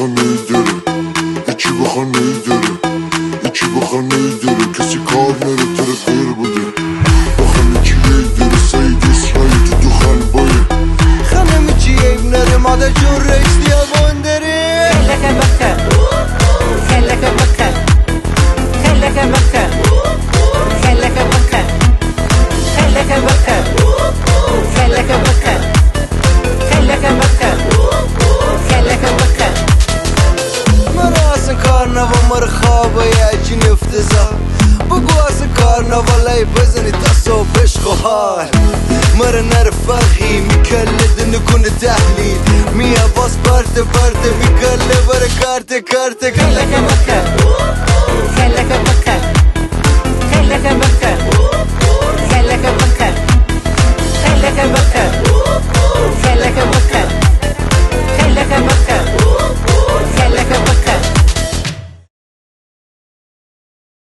خانه داره یکی به خانه داره یکی به خانه داره کسی کار نره تره غیر بوده با خانه چی عیب داره سعید اسرائیل تو خان باید خانه می چی عیب نره مادر جون رئیس دیابان داره خلك بكر خلك بكر خلك بكر خلك بكر خلك بكر خلك بكر خلك بكر خلك بكر مرا اصلا کارناوال مر خوابه یکی افتضاح بگو اصلا کارناوال ای بزنی تا صبحش خوحال مر نر فرقی میکله نکنه تحلیل می عباس برده میکله بره کارت خلك بكر